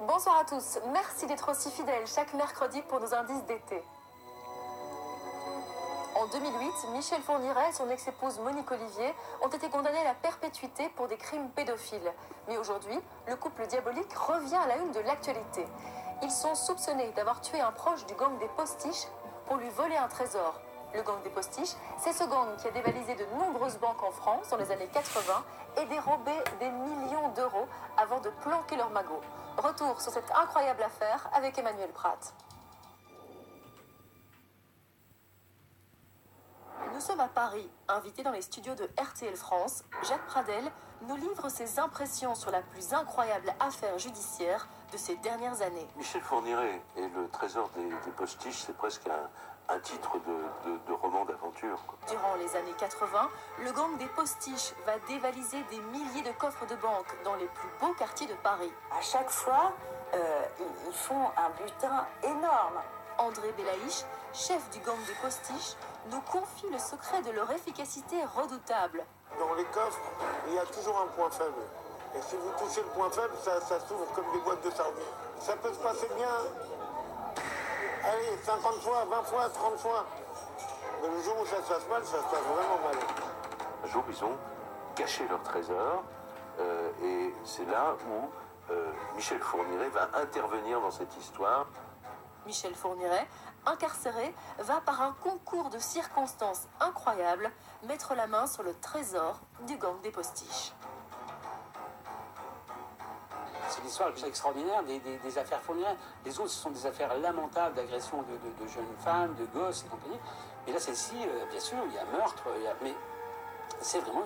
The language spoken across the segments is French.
Bonsoir à tous, merci d'être aussi fidèles chaque mercredi pour nos indices d'été. En 2008, Michel Fourniret et son ex-épouse Monique Olivier ont été condamnés à la perpétuité pour des crimes pédophiles. Mais aujourd'hui, le couple diabolique revient à la une de l'actualité. Ils sont soupçonnés d'avoir tué un proche du gang des Postiches pour lui voler un trésor. Le gang des Postiches, c'est ce gang qui a dévalisé de nombreuses banques en France dans les années 80 et dérobé des millions d'euros avant de planquer leurs magots. Retour sur cette incroyable affaire avec Emmanuel Pratt. Nous sommes à Paris, invités dans les studios de RTL France. Jacques Pradel nous livre ses impressions sur la plus incroyable affaire judiciaire de ces dernières années. Michel Fourniret et le trésor des Postiches, c'est presque un titre de roman d'aventure. Durant les années 80, le gang des Postiches va dévaliser des milliers de coffres de banque dans les plus beaux quartiers de Paris. À chaque fois, ils font un butin énorme. André Belaïch, chef du gang des Postiches, nous confie le secret de leur efficacité redoutable. Dans les coffres, il y a toujours un point faible. Et si vous touchez le point faible, ça s'ouvre comme des boîtes de sardines. Ça peut se passer bien, allez, 50 fois, 20 fois, 30 fois. Mais le jour où ça se passe mal, ça se passe vraiment mal. Un jour, ils ont caché leur trésor et c'est là où Michel Fourniret va intervenir dans cette histoire. Michel Fourniret, incarcéré, va par un concours de circonstances incroyables mettre la main sur le trésor du gang des Postiches. C'est l'histoire la plus extraordinaire des affaires Fourniret. Les autres, ce sont des affaires lamentables d'agression de jeunes femmes, de gosses et compagnie. Mais là, celle-ci, bien sûr, il y a meurtre, mais c'est vraiment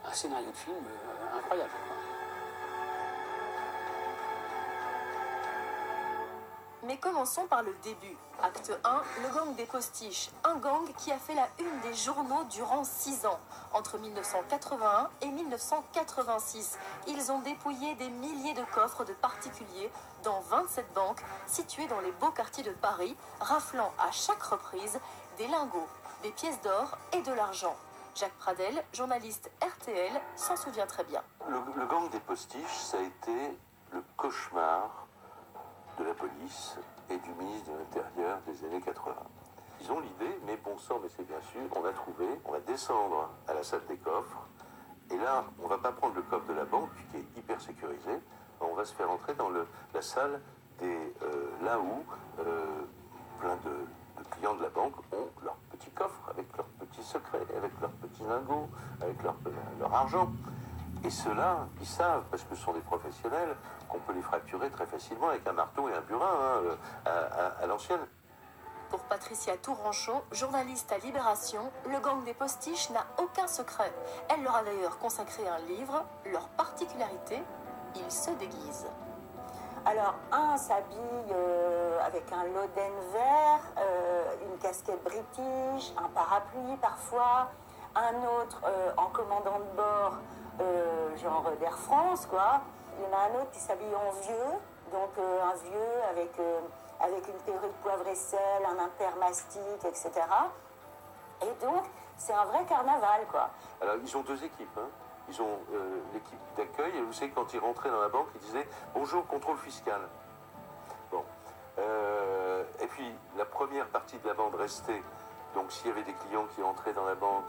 un scénario de film incroyable. Mais commençons par le début. Acte 1, le gang des Postiches. Un gang qui a fait la une des journaux durant 6 ans. Entre 1981 et 1986, ils ont dépouillé des milliers de coffres de particuliers dans 27 banques situées dans les beaux quartiers de Paris, raflant à chaque reprise des lingots, des pièces d'or et de l'argent. Jacques Pradel, journaliste RTL, s'en souvient très bien. Le gang des Postiches, ça a été le cauchemar de la police et du ministre de l'Intérieur des années 80. Ils ont l'idée, mais bon sang, mais c'est bien sûr, on va descendre à la salle des coffres, et là, on ne va pas prendre le coffre de la banque, qui est hyper sécurisé, on va se faire entrer dans la salle là où plein de clients de la banque ont leur petit coffre, avec leurs petits secrets, avec leurs petits lingots, avec leur argent. Et ceux-là, ils savent, parce que ce sont des professionnels, qu'on peut les fracturer très facilement avec un marteau et un burin à l'ancienne. Pour Patricia Touranchot, journaliste à Libération, le gang des Postiches n'a aucun secret. Elle leur a d'ailleurs consacré un livre. Leur particularité, ils se déguisent. Alors, un s'habille avec un loden vert, une casquette british, un parapluie parfois, un autre en commandant de bord, genre d'Air France, quoi. Il y en a un autre qui s'habille en vieux, donc un vieux avec une perruque poivre et sel, un intermastic, etc. Et donc, c'est un vrai carnaval, quoi. Alors, ils ont deux équipes, hein. Ils ont l'équipe d'accueil, et vous savez, quand ils rentraient dans la banque, ils disaient « Bonjour, contrôle fiscal ». Bon. Et puis, la première partie de la bande restait. Donc, s'il y avait des clients qui entraient dans la banque,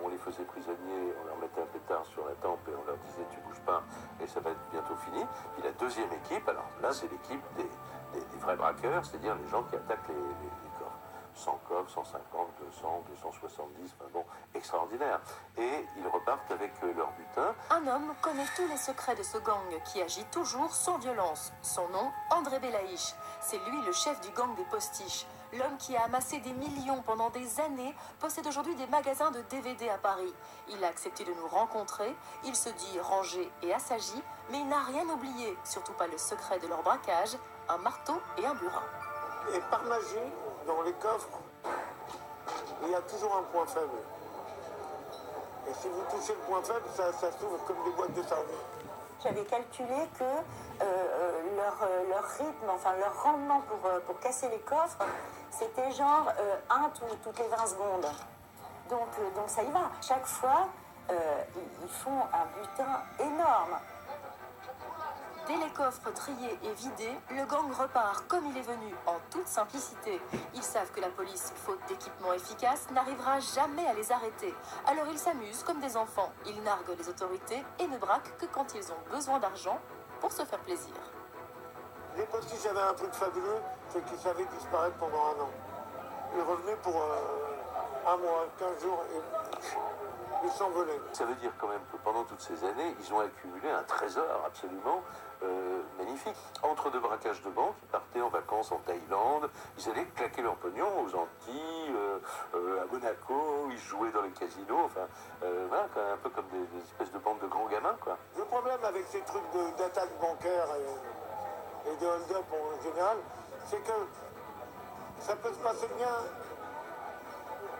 on les faisait prisonniers, on leur mettait un pétard sur la tempe et on leur disait « Tu bouges pas » et ça va être bientôt fini. Puis la deuxième équipe, alors là, c'est l'équipe des vrais braqueurs, c'est-à-dire les gens qui attaquent les coffres. 100 coffres, 150, 200, 270, enfin bon, extraordinaire. Et ils repartent avec leur butin. Un homme connaît tous les secrets de ce gang qui agit toujours sans violence. Son nom, André Belaïch. C'est lui le chef du gang des Postiches. L'homme qui a amassé des millions pendant des années possède aujourd'hui des magasins de DVD à Paris. Il a accepté de nous rencontrer, il se dit rangé et assagi, mais il n'a rien oublié, surtout pas le secret de leur braquage, un marteau et un burin. Et par magie, dans les coffres, il y a toujours un point faible. Et si vous touchez le point faible, ça s'ouvre comme des boîtes de sardines. J'avais calculé que leur rythme, enfin leur rendement pour casser les coffres, c'était genre toutes les 20 secondes. Donc ça y va. Chaque fois, ils font un butin énorme. Dès les coffres coffre trié et vidé, le gang repart comme il est venu, en toute simplicité. Ils savent que la police, faute d'équipement efficace, n'arrivera jamais à les arrêter. Alors ils s'amusent comme des enfants. Ils narguent les autorités et ne braquent que quand ils ont besoin d'argent pour se faire plaisir. Les postiches avaient un truc fabuleux, c'est qu'ils savaient disparaître pendant un an. Ils revenaient pour un mois, 15 jours, et ils s'envolaient. Ça veut dire quand même que pendant toutes ces années, ils ont accumulé un trésor absolument magnifique. Entre deux braquages de banque, ils partaient en vacances en Thaïlande, ils allaient claquer leur pognon aux Antilles, à Monaco, ils jouaient dans les casinos, enfin, voilà, un peu comme des espèces de bandes de grands gamins, quoi. Le problème avec ces trucs d'attaque bancaire et de hold-up en général, c'est que ça peut se passer bien,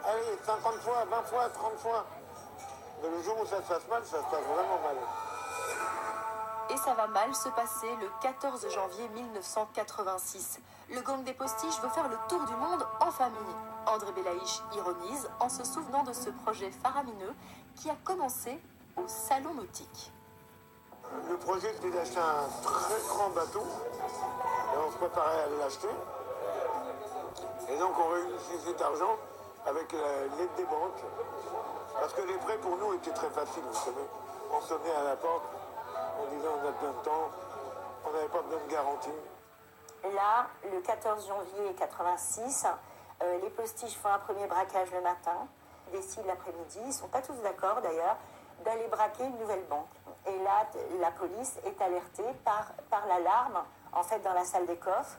allez, 50 fois, 20 fois, 30 fois. Mais le jour où ça se passe mal, ça se passe vraiment mal. Et ça va mal se passer le 14 janvier 1986. Le gang des postiches veut faire le tour du monde en famille. André Belaïch ironise en se souvenant de ce projet faramineux qui a commencé au Salon Nautique. Le projet, c'était d'acheter un très grand bateau. Et on se préparait à l'acheter. Et donc, on réunissait cet argent avec l'aide des banques. Parce que les prêts, pour nous, étaient très faciles, vous savez. On sonnait à la porte, on disait on a besoin de temps, on n'avait pas besoin de garantie. Là, le 14 janvier 86, les postiches font un premier braquage le matin, ils décident l'après-midi, ils ne sont pas tous d'accord d'ailleurs, d'aller braquer une nouvelle banque. Et là, la police est alertée par l'alarme, en fait, dans la salle des coffres.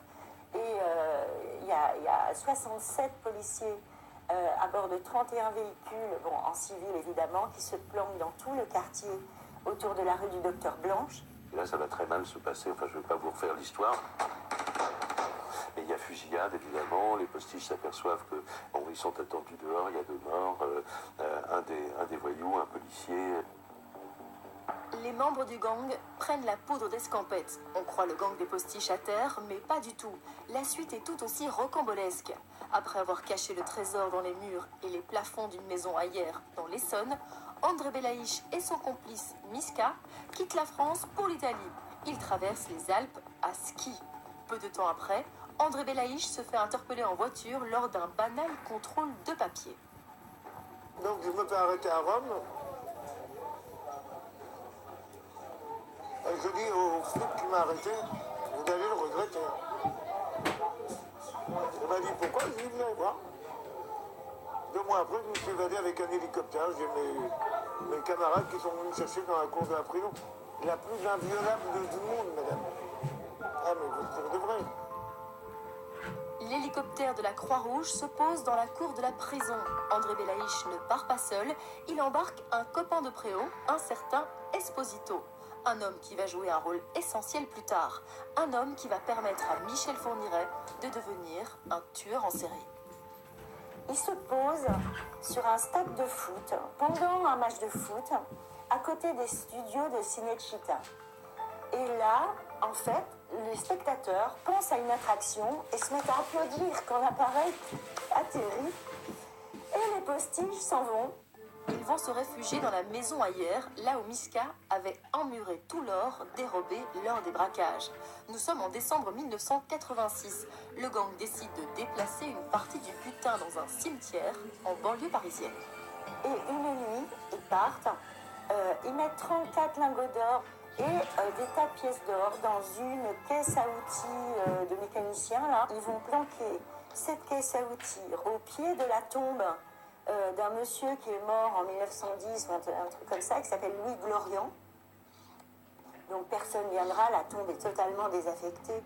Et il y a 67 policiers à bord de 31 véhicules, bon, en civil évidemment, qui se planquent dans tout le quartier autour de la rue du Docteur Blanche. Et là, ça va très mal se passer, enfin, je ne vais pas vous refaire l'histoire. Mais il y a fusillade, évidemment, les postiches s'aperçoivent que bon, ils sont attendus dehors, il y a 2 morts, un des voyous, un policier. Les membres du gang prennent la poudre d'escampette. On croit le gang des postiches à terre, mais pas du tout. La suite est tout aussi rocambolesque. Après avoir caché le trésor dans les murs et les plafonds d'une maison ailleurs dans l'Essonne, André Belaïch et son complice Miska quittent la France pour l'Italie. Ils traversent les Alpes à ski. Peu de temps après, André Belaïch se fait interpeller en voiture lors d'un banal contrôle de papier. Donc je me fais arrêter à Rome. Et je dis au flic qui m'a arrêté, vous allez le regretter. Il m'a dit pourquoi, je lui ai dit venez voir. 2 mois après, je me suis évadé avec un hélicoptère. J'ai mes camarades qui sont venus me chercher dans la cour de la prison. La plus inviolable du monde, madame. Ah mais pour de vrai. L'hélicoptère de la Croix-Rouge se pose dans la cour de la prison. André Belaïch ne part pas seul, il embarque un copain de préau, un certain Esposito. Un homme qui va jouer un rôle essentiel plus tard. Un homme qui va permettre à Michel Fourniret de devenir un tueur en série. Il se pose sur un stade de foot, pendant un match de foot, à côté des studios de Cinecittà. Et là, en fait, les spectateurs pensent à une attraction et se mettent à applaudir quand l'appareil atterrit. Et les postiches s'en vont. Ils vont se réfugier dans la maison ailleurs, là où Miska avait emmuré tout l'or dérobé lors des braquages. Nous sommes en décembre 1986. Le gang décide de déplacer une partie du butin dans un cimetière en banlieue parisienne. Et une nuit, ils partent. Ils mettent 34 lingots d'or et des tas de pièces d'or dans une caisse à outils de mécaniciens. Là. Ils vont planquer cette caisse à outils au pied de la tombe d'un monsieur qui est mort en 1910 ou un truc comme ça, qui s'appelle Louis Glorian. Donc personne ne viendra, la tombe est totalement désaffectée.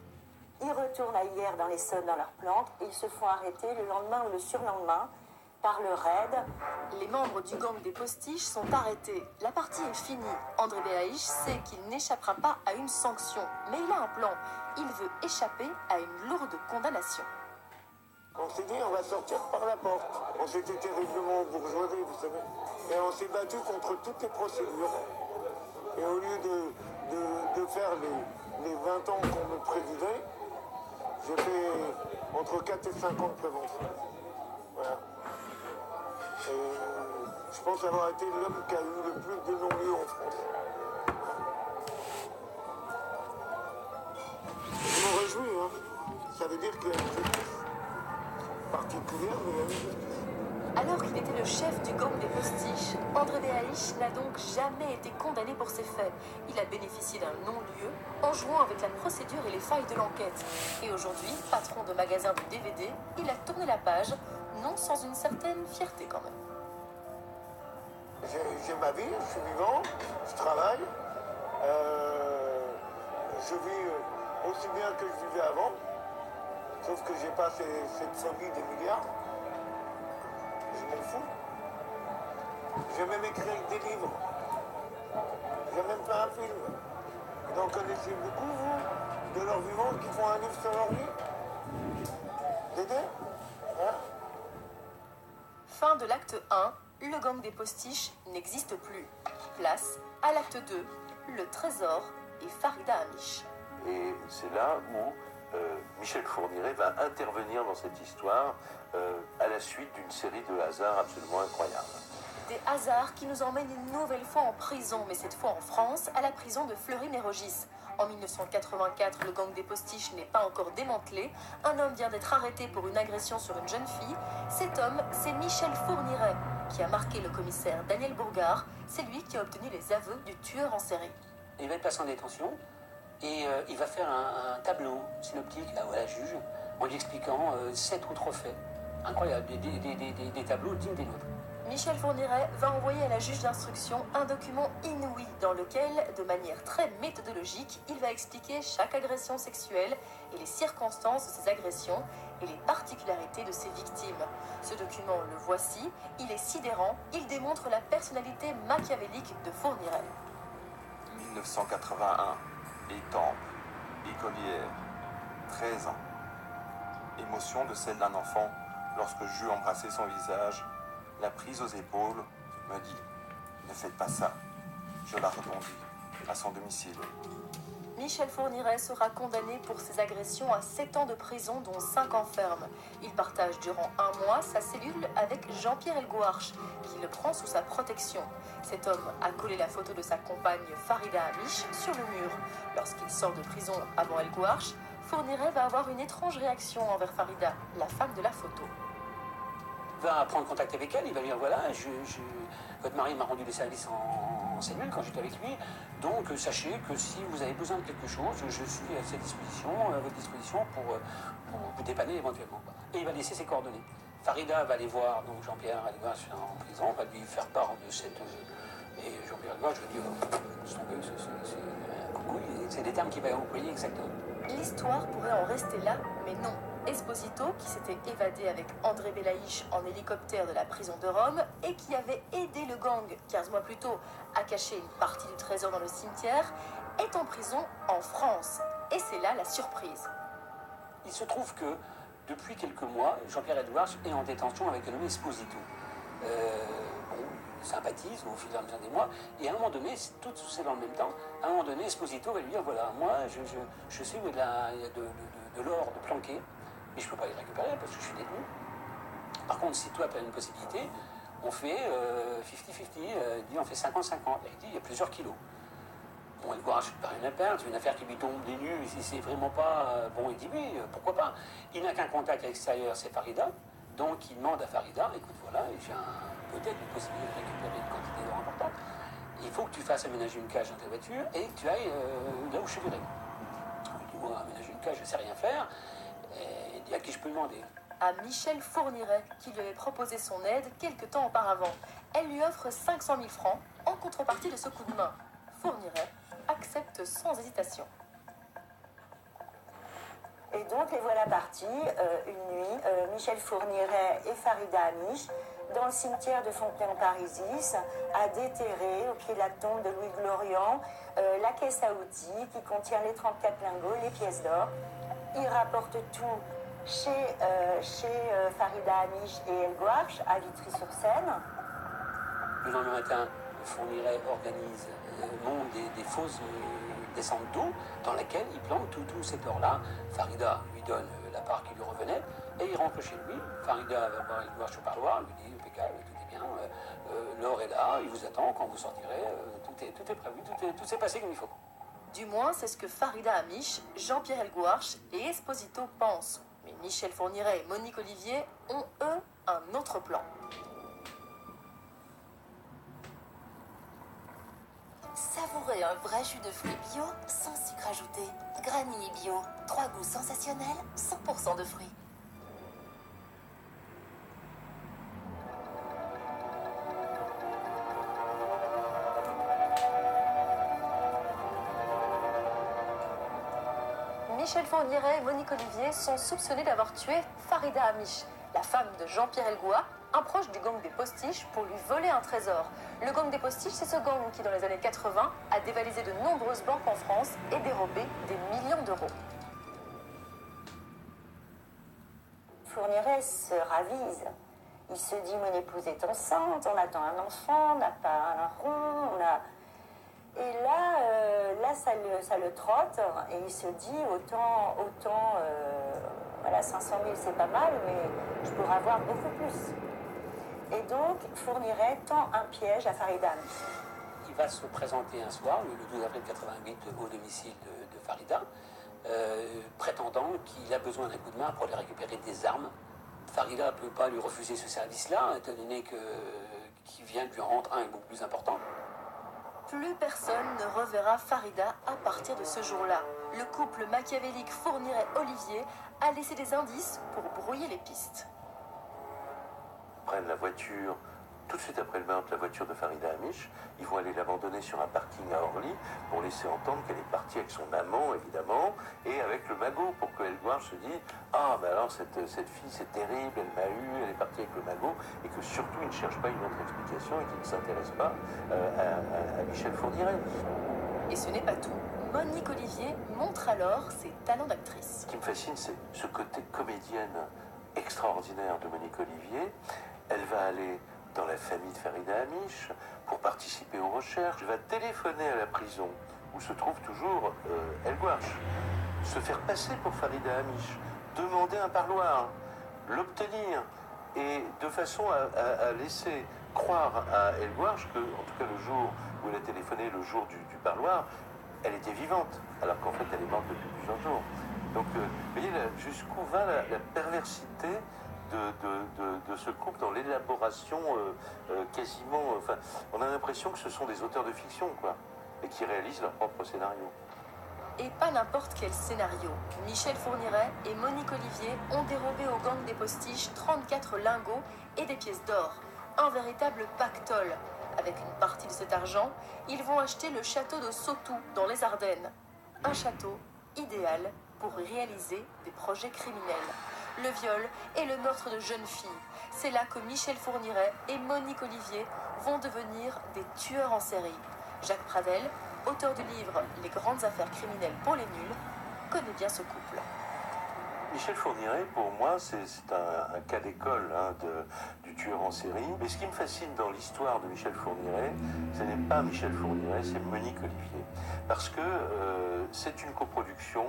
Ils retournent à hier dans l'Essonne dans leur planque et ils se font arrêter le lendemain ou le surlendemain par le raid. Les membres du gang des postiches sont arrêtés. La partie est finie. André Belaïch sait qu'il n'échappera pas à une sanction, mais il a un plan. Il veut échapper à une lourde condamnation. On s'est dit, on va sortir par la porte. On s'était terriblement bourgeoisés, vous savez. Et on s'est battu contre toutes les procédures. Et au lieu de faire les 20 ans qu'on me prédisait, j'ai fait entre 4 et 5 ans de prévention. Voilà. Et je pense avoir été l'homme qui a eu le plus de non-lieux en France. veut dire qu'il y a une justice particulière, mais il y a une justice. Alors qu'il était le chef du gang des postiches, André Béhaïch n'a donc jamais été condamné pour ses faits. Il a bénéficié d'un non-lieu en jouant avec la procédure et les failles de l'enquête. Et aujourd'hui, patron de magasin de DVD, il a tourné la page, non sans une certaine fierté quand même. J'ai ma vie, je suis vivant, je travaille, je vis aussi bien que je vivais avant, sauf que j'ai pas cette folie des milliards. Je m'en fous. J'ai même écrit des livres. J'ai même fait un film. Vous en connaissez beaucoup, vous, de leurs vivants qui font un livre sur leur vie? Dédé? Hein? Fin de l'acte 1, le gang des postiches n'existe plus. Place à l'acte 2, le trésor et Farida Amish. Et c'est là où Michel Fourniret va intervenir dans cette histoire à la suite d'une série de hasards absolument incroyables. Des hasards qui nous emmènent une nouvelle fois en prison, mais cette fois en France, à la prison de Fleury-Mérogis. En 1984, le gang des postiches n'est pas encore démantelé. Un homme vient d'être arrêté pour une agression sur une jeune fille. Cet homme, c'est Michel Fourniret, qui a marqué le commissaire Daniel Bourgard. C'est lui qui a obtenu les aveux du tueur en série. Il va être placé en détention et il va faire un tableau synoptique là, à la juge en lui expliquant 7 autres faits. Incroyable, des tableaux dignes des nôtres. Michel Fourniret va envoyer à la juge d'instruction un document inouï dans lequel, de manière très méthodologique, il va expliquer chaque agression sexuelle et les circonstances de ces agressions et les particularités de ses victimes. Ce document, le voici, il est sidérant, il démontre la personnalité machiavélique de Fourniret. 1981, Étampes, écolière, 13 ans. Émotion de celle d'un enfant lorsque j'eus embrassé son visage, la prise aux épaules, me dit « Ne faites pas ça ». Je la répondis à son domicile. Michel Fourniret sera condamné pour ses agressions à 7 ans de prison, dont 5 ans ferme. Il partage durant 1 mois sa cellule avec Jean-Pierre Elgouarch, qui le prend sous sa protection. Cet homme a collé la photo de sa compagne Farida Amish sur le mur. Lorsqu'il sort de prison avant Elgouarch, Fourniret va avoir une étrange réaction envers Farida, la femme de la photo. Il va prendre contact avec elle, il va lui dire voilà, votre mari m'a rendu des services en cellule quand j'étais avec lui, donc sachez que si vous avez besoin de quelque chose, je suis à votre disposition pour vous dépanner éventuellement. Et il va laisser ses coordonnées. Farida va aller voir, donc Jean-Pierre Elgouarch en prison, va lui faire part de cette... Et Jean-Pierre Elgouarch va dire c'est des termes qu'il va employer exactement. L'histoire pourrait en rester là, mais non. Esposito, qui s'était évadé avec André Béhaïch en hélicoptère de la prison de Rome et qui avait aidé le gang 15 mois plus tôt à cacher une partie du trésor dans le cimetière, est en prison en France. Et c'est là la surprise. Il se trouve que depuis quelques mois, Jean-Pierre Elgouarch est en détention avec un nommé Esposito. Il sympathise au fil et à mesure des mois, et à un moment donné, tout c'est dans le même temps, à un moment donné, Esposito va lui dire voilà, moi je sais où il y a de l'or de planqué, mais je ne peux pas les récupérer parce que je suis détenu. Par contre, si toi tu as une possibilité, on fait 50-50, il dit on fait 50-50. Il dit il y a plusieurs kilos. Bon, Elgouarch, par une affaire, c'est une affaire qui lui tombe des nues, et si c'est vraiment pas bon, il dit oui, pourquoi pas. Il n'a qu'un contact à l'extérieur, c'est Farida, donc il demande à Farida écoute, voilà, j'ai peut-être une possibilité de récupérer une quantité d'or importante. Il faut que tu fasses aménager une cage dans ta voiture et que tu ailles là où je suis viré. Il dit moi, aménager une cage, je ne sais rien faire. Et il dit à qui je peux demander. À Michel Fourniret, qui lui avait proposé son aide quelque temps auparavant. Elle lui offre 500 000 francs en contrepartie de ce coup de main. Fourniret accepte sans hésitation. Et donc, les voilà partis, une nuit, Michel Fourniret et Farida Amish, dans le cimetière de Fontenay-en-Parisis, à déterrer, au pied de la tombe de Louis Glorian, la caisse à outils qui contient les 34 lingots, les pièces d'or. Ils rapportent tout chez Farida Amish et Elgouarch, à Vitry-sur-Seine. Le lendemain matin, Fourniret organise, monte des fausses descentes d'eau dans laquelle il plante tout cet or-là. Farida lui donne la part qui lui revenait et il rentre chez lui. Farida va voir Elgouarch au parloir, lui dit impeccable, tout est bien, l'or est là, il vous attend quand vous sortirez, tout est prévu, tout s'est passé comme il faut. Du moins, c'est ce que Farida Amish, Jean-Pierre Elgouarch et Esposito pensent. Mais Michel Fourniret et Monique Olivier ont, eux, un autre plan. Savourez un vrai jus de fruits bio sans sucre ajouté. Granini bio, 3 goûts sensationnels, 100% de fruits. Michel Fourniret et Monique Olivier sont soupçonnés d'avoir tué Farida Amish, la femme de Jean-Pierre Elgoua, un proche du gang des Postiches, pour lui voler un trésor. Le gang des Postiches, c'est ce gang qui, dans les années 80, a dévalisé de nombreuses banques en France et dérobé des millions d'euros. Fourniret se ravise. Il se dit, mon épouse est enceinte, on attend un enfant, on n'a pas un rond, on a... Et là, ça le trotte et il se dit autant voilà, 500 000 c'est pas mal, mais je pourrais avoir beaucoup plus. Et donc, Fourniret tend un piège à Farida Amish. Il va se présenter un soir, le 12 avril 88, au domicile de Farida, prétendant qu'il a besoin d'un coup de main pour aller récupérer des armes. Farida ne peut pas lui refuser ce service-là, étant donné qu'il vient de lui en rendre un beaucoup plus important. Plus personne ne reverra Farida à partir de ce jour-là. Le couple machiavélique Fourniret-Olivier a laissé des indices pour brouiller les pistes. Ils prennent la voiture, tout de suite après le meurtre, la voiture de Farida Amish. Ils vont aller l'abandonner sur un parking à Orly pour laisser entendre qu'elle est partie avec son amant, évidemment, et avec le magot, pour que Elgoua se dise « Ah, ben alors cette fille, c'est terrible, elle m'a eu, elle est partie avec le magot », et que surtout, il ne cherche pas une autre explication et qu'il ne s'intéresse pas à Michel Fourniret. Et ce n'est pas tout. Monique Olivier montre alors ses talents d'actrice. Ce qui me fascine, c'est ce côté comédienne extraordinaire de Monique Olivier. Elle va aller dans la famille de Farida Amish pour participer aux recherches. Elle va téléphoner à la prison où se trouve toujours Elgoua, se faire passer pour Farida Amish, demander un parloir, l'obtenir, et de façon à laisser croire à Elgoua que, en tout cas le jour où elle a téléphoné, le jour du parloir, elle était vivante, alors qu'en fait elle est morte depuis plusieurs jours. Donc, vous voyez jusqu'où va la perversité de ce couple dans l'élaboration quasiment... Enfin, on a l'impression que ce sont des auteurs de fiction, quoi, et qui réalisent leur propre scénario. Et pas n'importe quel scénario. Michel Fourniret et Monique Olivier ont dérobé au gang des Postiches 34 lingots et des pièces d'or. Un véritable pactole. Avec une partie de cet argent, ils vont acheter le château de Sautou, dans les Ardennes. Un château idéal pour réaliser des projets criminels. Le viol et le meurtre de jeunes filles. C'est là que Michel Fourniret et Monique Olivier vont devenir des tueurs en série. Jacques Pradel, auteur du livre « Les grandes affaires criminelles pour les nuls », connaît bien ce couple. Michel Fourniret, pour moi, c'est un cas d'école du tueur en série. Mais ce qui me fascine dans l'histoire de Michel Fourniret, ce n'est pas Michel Fourniret, c'est Monique Olivier. Parce que c'est une coproduction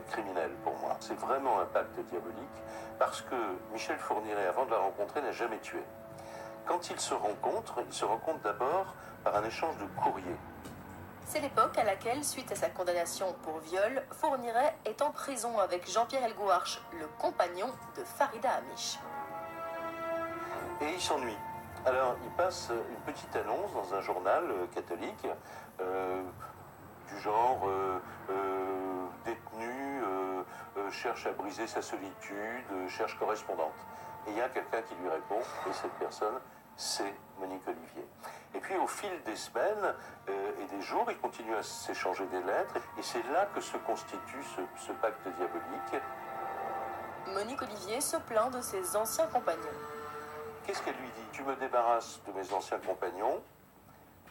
criminelle pour moi. C'est vraiment un pacte diabolique parce que Michel Fourniret, avant de la rencontrer, n'a jamais tué. Quand ils se rencontrent d'abord par un échange de courrier. C'est l'époque à laquelle, suite à sa condamnation pour viol, Fourniret est en prison avec Jean-Pierre Elgoua, le compagnon de Farida Amish. Et il s'ennuie. Alors, il passe une petite annonce dans un journal catholique du genre détenu cherche à briser sa solitude, cherche correspondante. Et il y a quelqu'un qui lui répond, et cette personne, c'est Monique Olivier. Et puis au fil des semaines et des jours, ils continuent à s'échanger des lettres, et c'est là que se constitue ce pacte diabolique. Monique Olivier se plaint de ses anciens compagnons. Qu'est-ce qu'elle lui dit? Tu me débarrasses de mes anciens compagnons,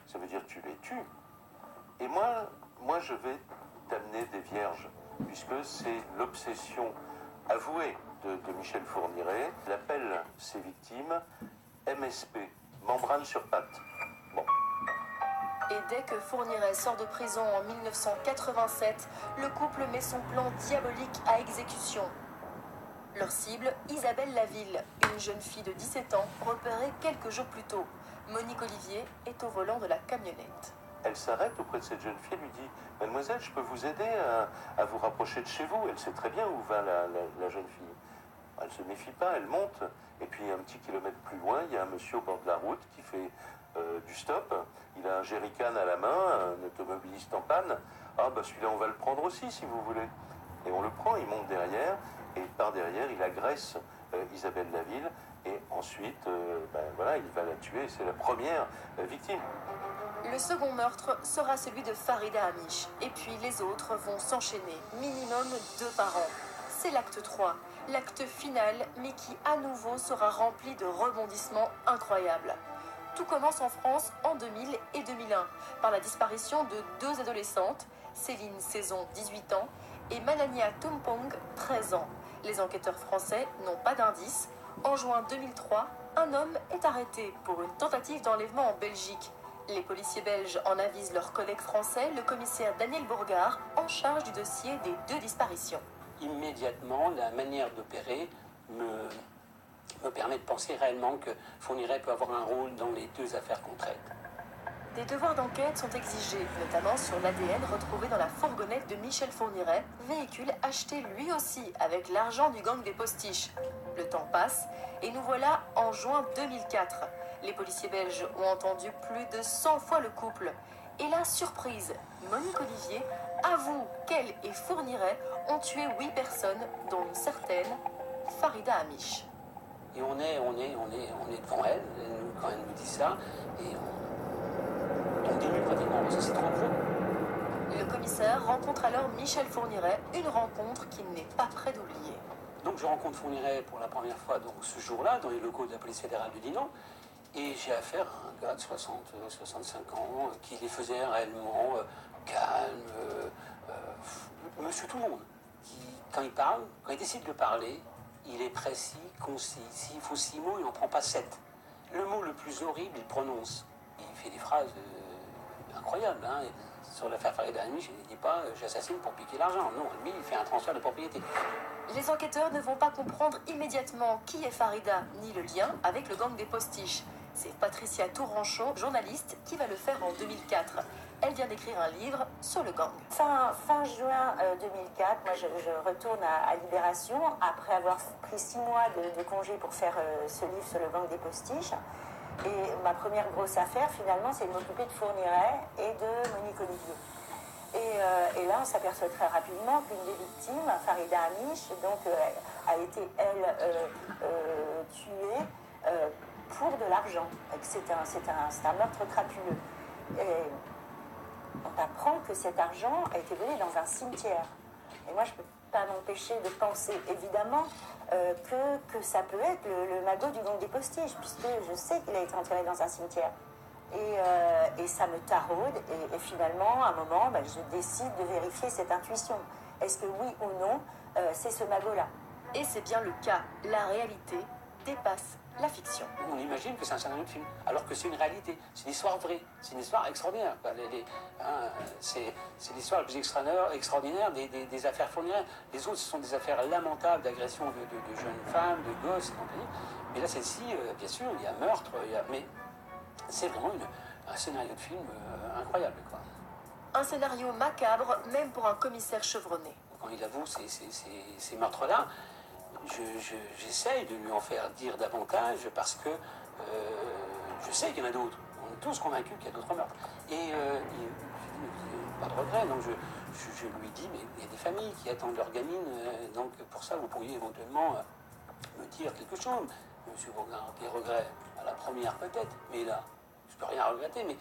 ça veut dire tu les tues. Et moi je vais t'amener des vierges, puisque c'est l'obsession avouée de Michel Fourniret. Il appelle ses victimes MSP, membrane sur pattes. Bon. Et dès que Fourniret sort de prison en 1987, le couple met son plan diabolique à exécution. Leur cible, Isabelle Laville, une jeune fille de 17 ans, repérée quelques jours plus tôt. Monique Olivier est au volant de la camionnette. Elle s'arrête auprès de cette jeune fille et lui dit « Mademoiselle, je peux vous aider à vous rapprocher de chez vous ?» Elle sait très bien où va la jeune fille. Elle ne se méfie pas, elle monte. Et puis un petit kilomètre plus loin, il y a un monsieur au bord de la route qui fait du stop. Il a un jerrycan à la main, un automobiliste en panne. Ah bah celui-là on va le prendre aussi si vous voulez. Et on le prend, il monte derrière, et par derrière il agresse Isabelle Laville. Et ensuite, voilà, il va la tuer, c'est la première victime. Le second meurtre sera celui de Farida Hamish. Et puis les autres vont s'enchaîner, minimum 2 par an. C'est l'acte 3, l'acte final, mais qui à nouveau sera rempli de rebondissements incroyables. Tout commence en France en 2000 et 2001, par la disparition de 2 adolescentes, Céline Saison, 18 ans, et Manania Tumpong, 13 ans. Les enquêteurs français n'ont pas d'indices. En juin 2003, un homme est arrêté pour une tentative d'enlèvement en Belgique. Les policiers belges en avisent leurs collègues français, le commissaire Daniel Bourgard, en charge du dossier des 2 disparitions. Immédiatement, la manière d'opérer me permet de penser réellement que Fourniret peut avoir un rôle dans les 2 affaires qu'on traite. Des devoirs d'enquête sont exigés, notamment sur l'ADN retrouvé dans la fourgonnette de Michel Fourniret, véhicule acheté lui aussi avec l'argent du gang des postiches. Le temps passe et nous voilà en juin 2004. Les policiers belges ont entendu plus de 100 fois le couple. Et la surprise, Monique Olivier avoue qu'elle et Fourniret ont tué 8 personnes, dont une certaine Farida Hamish. Et on est devant elle, quand elle nous dit ça, et on dénule pratiquement, parce que c'est trop gros. Le commissaire rencontre alors Michel Fourniret, une rencontre qu'il n'est pas prêt d'oublier. Donc je rencontre Fourniret pour la première fois donc, ce jour-là, dans les locaux de la police fédérale de Dinan, et j'ai affaire à un gars de 65 ans qui les faisait réellement calme, monsieur tout le monde. Qui, quand il parle, quand il décide de parler, il est précis, concis. S'il faut 6 mots, il n'en prend pas 7. Le mot le plus horrible, il prononce. Il fait des phrases incroyables. Hein. Sur l'affaire Farida Hamish, il ne dit pas « j'assassine pour piquer l'argent ». Non, lui, il fait un transfert de propriété. Les enquêteurs ne vont pas comprendre immédiatement qui est Farida, ni le lien avec le gang des postiches. C'est Patricia Touranchot, journaliste, qui va le faire en 2004. Elle vient d'écrire un livre sur le gang. Fin juin 2004, moi je retourne à Libération après avoir pris 6 mois de congé pour faire ce livre sur le gang des postiches. Et ma première grosse affaire, finalement, c'est de m'occuper de Fourniret et de Monique Olivier. Et là, on s'aperçoit très rapidement qu'une des victimes, Farida Hamish, donc, a été, elle, tuée pour de l'argent. C'est un meurtre crapuleux. Et on apprend que cet argent a été volé dans un cimetière. Et moi, je ne peux pas m'empêcher de penser, évidemment, que ça peut être le magot du gang des postiches, puisque je sais qu'il a été enterré dans un cimetière. Et ça me taraude, et finalement, à un moment, je décide de vérifier cette intuition. Est-ce que oui ou non, c'est ce magot-là? Et c'est bien le cas. La réalité dépasse la fiction. On imagine que c'est un scénario de film, alors que c'est une réalité, c'est une histoire vraie, c'est une histoire extraordinaire. C'est l'histoire la plus extraordinaire des affaires Fourniret. Les autres, ce sont des affaires lamentables d'agression de jeunes femmes, de gosses et compagnie. Mais là, celle-ci, bien sûr, il y a meurtre, mais c'est vraiment un scénario de film incroyable, quoi. Un scénario macabre, même pour un commissaire chevronné. Quand il avoue ces meurtres-là, j'essaye de lui en faire dire davantage parce que je sais qu'il y en a d'autres. On est tous convaincus qu'il y a d'autres meurtres. Et pas de regret, donc je lui dis, mais il y a des familles qui attendent leur gamine, donc pour ça vous pourriez éventuellement me dire quelque chose. Monsieur Bourgard, des regrets à la première peut-être, mais là, je peux rien regretter, mais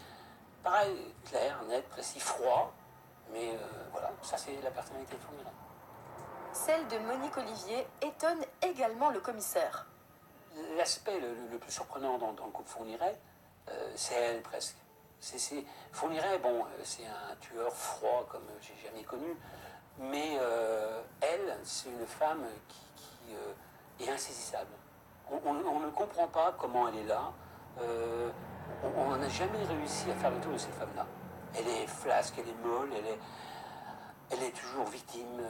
pareil, clair, net, précis, froid, mais voilà, ça c'est la personnalité de Fourniret. Celle de Monique Olivier étonne également le commissaire. L'aspect le plus surprenant dans le couple Fourniret, c'est elle presque. Fourniret, bon, c'est un tueur froid comme j'ai jamais connu, mais elle, c'est une femme qui est insaisissable. On ne comprend pas comment elle est là. On n'a jamais réussi à faire le tour de cette femme-là. Elle est flasque, elle est molle, elle est toujours victime.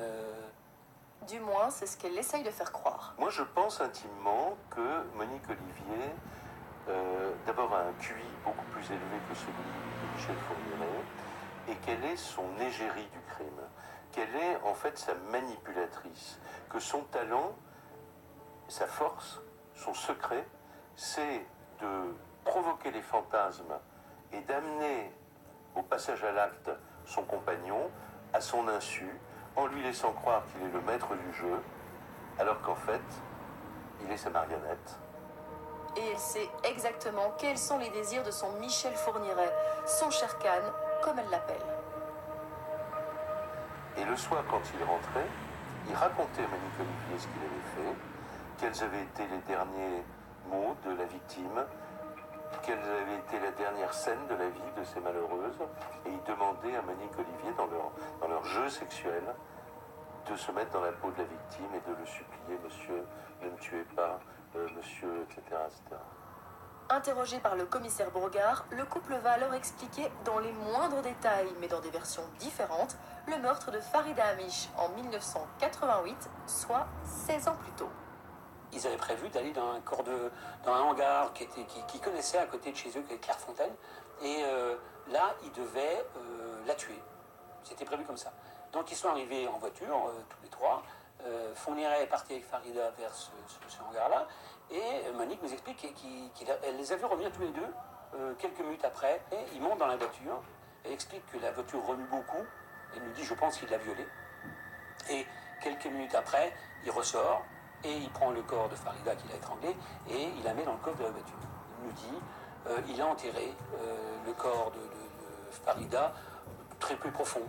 Du moins, c'est ce qu'elle essaye de faire croire. Moi, je pense intimement que Monique Olivier, d'abord, a un QI beaucoup plus élevé que celui de Michel Fourniret, et qu'elle est son égérie du crime, qu'elle est en fait sa manipulatrice, que son talent, sa force, son secret, c'est de provoquer les fantasmes et d'amener au passage à l'acte son compagnon à son insu, en lui laissant croire qu'il est le maître du jeu, alors qu'en fait, il est sa marionnette. Et elle sait exactement quels sont les désirs de son Michel Fourniret, son cher Cannes, comme elle l'appelle. Et le soir, quand il rentrait, il racontait à Monique Olivier ce qu'il avait fait, quels avaient été les derniers mots de la victime, quelle avait été la dernière scène de la vie de ces malheureuses, et il demandait à Monique Olivier, dans leur jeu sexuel, de se mettre dans la peau de la victime et de le supplier, monsieur, ne me tuez pas, monsieur, etc., etc. Interrogé par le commissaire Bourgard, le couple va alors expliquer dans les moindres détails, mais dans des versions différentes, le meurtre de Farida Amish en 1988, soit 16 ans plus tôt. Ils avaient prévu d'aller dans un hangar qui connaissait à côté de chez eux, qui est Clairefontaine, et là, ils devaient la tuer. C'était prévu comme ça. Donc ils sont arrivés en voiture, tous les trois. Fourniret est parti avec Farida vers ce hangar-là, et Monique nous explique qu'elle les a vus revenir tous les deux, quelques minutes après, et ils montent dans la voiture, elle explique que la voiture remue beaucoup, elle nous dit, je pense qu'il l'a violée. Et quelques minutes après, il ressort, et il prend le corps de Farida qu'il a étranglé, et il la met dans le coffre de la voiture. Il nous dit, il a enterré le corps de Farida très peu profond.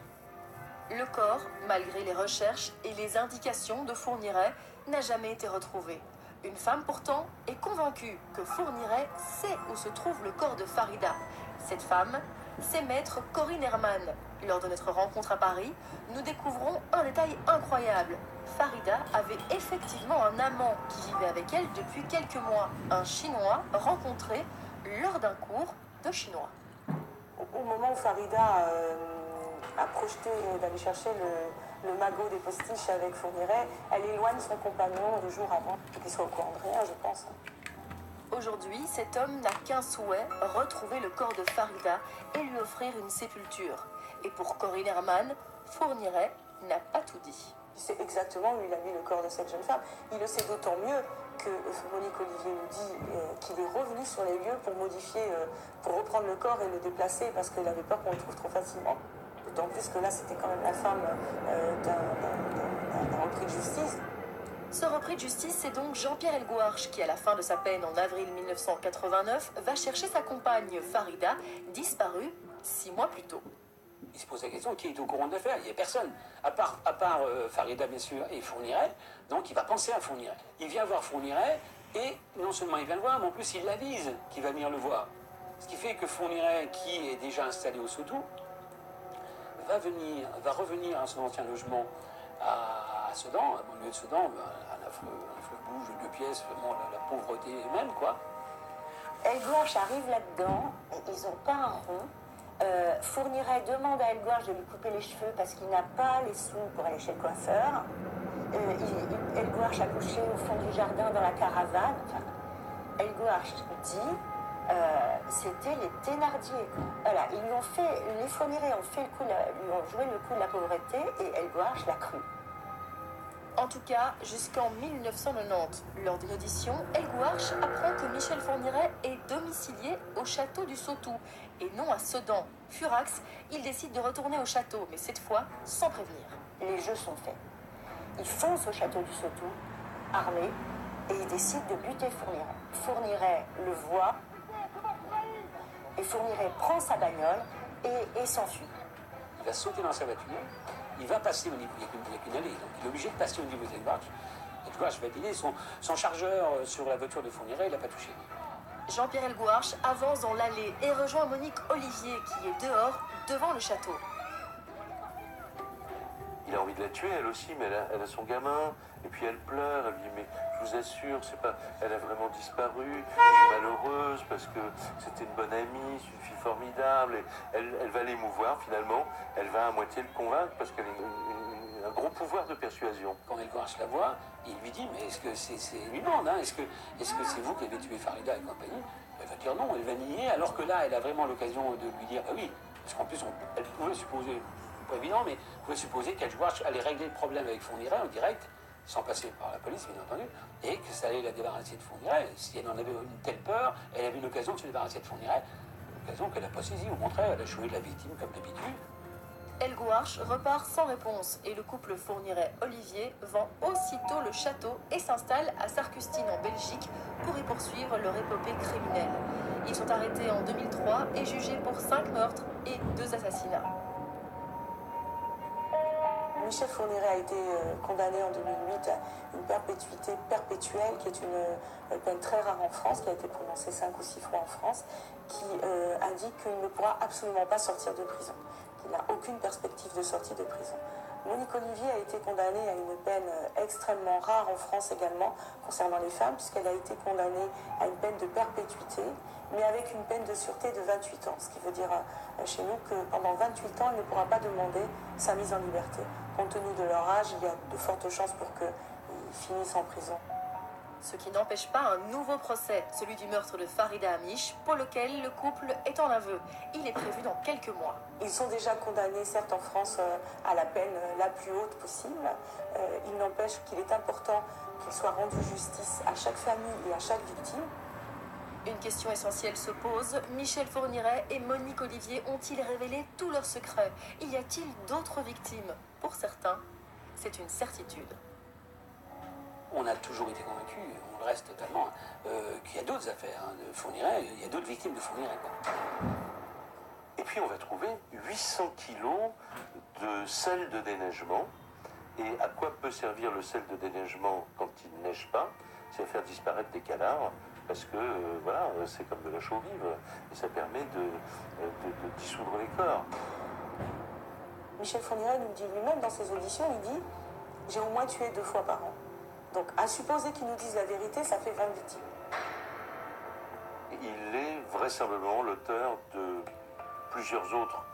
Le corps, malgré les recherches et les indications de Fourniret, n'a jamais été retrouvé. Une femme pourtant est convaincue que Fourniret sait où se trouve le corps de Farida. Cette femme, c'est maître Corinne Herman. Lors de notre rencontre à Paris, nous découvrons un détail incroyable. Farida avait effectivement un amant qui vivait avec elle depuis quelques mois, un Chinois rencontré lors d'un cours de chinois. Au moment où Farida a projeté d'aller chercher le magot des postiches avec Fourniret, elle éloigne son compagnon 2 jours avant qu'il soit au courant de rien, je pense. Aujourd'hui, cet homme n'a qu'un souhait, retrouver le corps de Farida et lui offrir une sépulture. Et pour Corinne Herman, Fourniret n'a pas tout dit. Il sait exactement où il a mis le corps de cette jeune femme. Il le sait d'autant mieux que Monique Olivier nous dit qu'il est revenu sur les lieux pour modifier, pour reprendre le corps et le déplacer parce qu'il avait peur qu'on le trouve trop facilement. D'autant plus que là, c'était quand même la femme d'un repris de justice. Ce repris de justice, c'est donc Jean-Pierre Elgouarch qui, à la fin de sa peine en avril 1989, va chercher sa compagne Farida, disparue 6 mois plus tôt. Il se pose la question, qui est au courant de l'affaire? Il n'y a personne, à part Farida bien sûr et Fourniret, donc il va penser à Fourniret. Il vient voir Fourniret et non seulement il vient le voir, mais en plus il l'avise qu'il va venir le voir. Ce qui fait que Fourniret, qui est déjà installé au Sotou, va revenir à son ancien logement à Sedan, à banlieue de Sedan, un affreux bouge de 2 pièces, vraiment la pauvreté même, quoi. Elgouarch arrive là-dedans, ils ont pas un rond. Fourniret demande à Elgouarch de lui couper les cheveux parce qu'il n'a pas les sous pour aller chez le coiffeur. Elgouarch a couché au fond du jardin dans la caravane. Enfin, Elgouarch dit c'était les Thénardier. Voilà, ils lui ont fait, les Fourniret ont fait lui ont joué le coup de la pauvreté et Elgouarch l'a cru. En tout cas, jusqu'en 1990, lors d'une audition, Elgouarch apprend que Michel Fourniret est domicilié au château du Sotou et non à Sedan. Furax, il décide de retourner au château, mais cette fois sans prévenir. Les jeux sont faits. Ils foncent au château du Sotou, armés, et ils décident de buter Fourniret. Fourniret le voit, et Fourniret prend sa bagnole et s'enfuit. Il va sauter dans sa voiture, il va passer au niveau, il n'y a qu'une allée, donc il est obligé de passer au niveau d'Elgouarch. Elgouarch va dîner, son chargeur sur la voiture de Fourniret, il n'a pas touché. Jean-Pierre Elgouarch avance dans l'allée et rejoint Monique Olivier qui est dehors, devant le château. Il a envie de la tuer, elle aussi, mais elle a son gamin, et puis elle pleure, elle lui dit, mais je vous assure, elle a vraiment disparu, je suis malheureuse, parce que c'était une bonne amie, c'est une fille formidable, et elle va l'émouvoir finalement, elle va à moitié le convaincre, parce qu'elle a un gros pouvoir de persuasion. Quand Elgouarch la voit, il lui dit, mais est-ce que il lui demande, hein, est-ce que c'est vous qui avez tué Farida et compagnie? Elle va dire non, elle va nier, alors que là, elle a vraiment l'occasion de lui dire, bah oui, parce qu'en plus, elle pouvait supposer, pas évident, mais pouvait supposer qu'Elgouarch allait régler le problème avec Fourniret en direct, sans passer par la police, bien entendu, et que ça allait la débarrasser de Fourniret. Si elle en avait une telle peur, elle avait une occasion de se débarrasser de Fourniret, une occasion qu'elle n'a pas saisie. Au contraire, elle a joué de la victime comme d'habitude. El Gouarch repart sans réponse et le couple Fourniret-Olivier vend aussitôt le château et s'installe à Sarcustine en Belgique pour y poursuivre leur épopée criminelle. Ils sont arrêtés en 2003 et jugés pour 5 meurtres et 2 assassinats. Michel Fourniret a été condamné en 2008 à une perpétuité perpétuelle, qui est une peine très rare en France, qui a été prononcée 5 ou 6 fois en France, qui indique qu'il ne pourra absolument pas sortir de prison, qu'il n'a aucune perspective de sortie de prison. Monique Olivier a été condamnée à une peine extrêmement rare en France également, concernant les femmes, puisqu'elle a été condamnée à une peine de perpétuité, mais avec une peine de sûreté de 28 ans, ce qui veut dire chez nous que pendant 28 ans, elle ne pourra pas demander sa mise en liberté. Compte tenu de leur âge, il y a de fortes chances pour qu'ils finissent en prison. Ce qui n'empêche pas un nouveau procès, celui du meurtre de Farida Amiche, pour lequel le couple est en aveu. Il est prévu dans quelques mois. Ils sont déjà condamnés, certes en France, à la peine la plus haute possible. Il n'empêche qu'il est important qu'il soit rendu justice à chaque famille et à chaque victime. Une question essentielle se pose. Michel Fourniret et Monique Olivier ont-ils révélé tous leurs secrets? Y a-t-il d'autres victimes? Pour certains, c'est une certitude. On a toujours été convaincus, on le reste totalement, qu'il y a d'autres affaires de Fourniret, il y a d'autres victimes de Fourniret. Et puis on va trouver 800 kilos de sel de déneigement. Et à quoi peut servir le sel de déneigement quand il ne neige pas? C'est à faire disparaître des cadavres, parce que voilà, c'est comme de la chaux vive, et ça permet de dissoudre les corps. Michel Fourniret nous dit lui-même dans ses auditions, il dit « J'ai au moins tué 2 fois par an ». Donc à supposer qu'ils nous disent la vérité, ça fait 20 victimes. Il est vraisemblablement l'auteur de plusieurs autres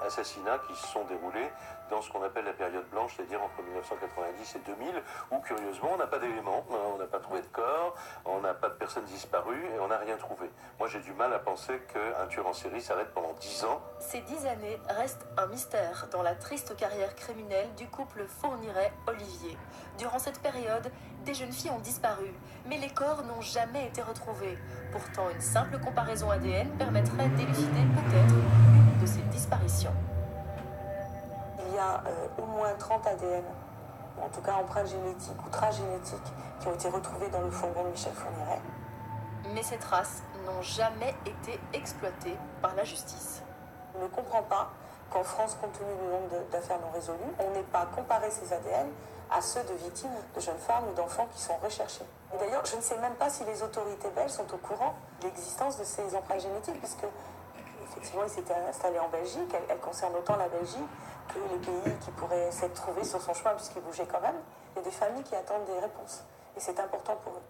assassinats qui se sont déroulés dans ce qu'on appelle la période blanche, c'est-à-dire entre 1990 et 2000, où curieusement on n'a pas d'éléments, on n'a pas trouvé de corps, on n'a pas de personnes disparues et on n'a rien trouvé. Moi j'ai du mal à penser qu'un tueur en série s'arrête pendant 10 ans. Ces 10 années restent un mystère dans la triste carrière criminelle du couple Fourniret-Olivier. Durant cette période, des jeunes filles ont disparu, mais les corps n'ont jamais été retrouvés. Pourtant, une simple comparaison ADN permettrait d'élucider peut-être une de ces disparitions. Il y a au moins 30 ADN, ou en tout cas empreintes génétiques ou traces génétiques, qui ont été retrouvées dans le fourgon de Michel Fourniret. Mais ces traces n'ont jamais été exploitées par la justice. On ne comprend pas qu'en France, compte tenu du nombre d'affaires non résolues, on n'ait pas comparé ces ADN à ceux de victimes de jeunes femmes ou d'enfants qui sont recherchés. Et d'ailleurs, je ne sais même pas si les autorités belges sont au courant de l'existence de ces empreintes génétiques, puisque effectivement, ils s'étaient installés en Belgique. Elles concernent autant la Belgique que les pays qui pourraient s'être trouvés sur son chemin, puisqu'ils bougeaient quand même. Il y a des familles qui attendent des réponses, et c'est important pour eux.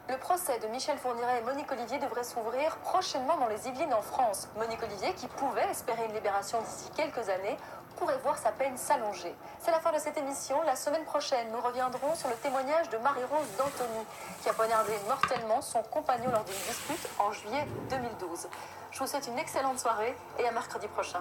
Le procès de Michel Fourniret et Monique Olivier devrait s'ouvrir prochainement dans les Yvelines en France. Monique Olivier, qui pouvait espérer une libération d'ici quelques années, pourrait voir sa peine s'allonger. C'est la fin de cette émission. La semaine prochaine, nous reviendrons sur le témoignage de Marie-Rose d'Antony, qui a poignardé mortellement son compagnon lors d'une dispute en juillet 2012. Je vous souhaite une excellente soirée et à mercredi prochain.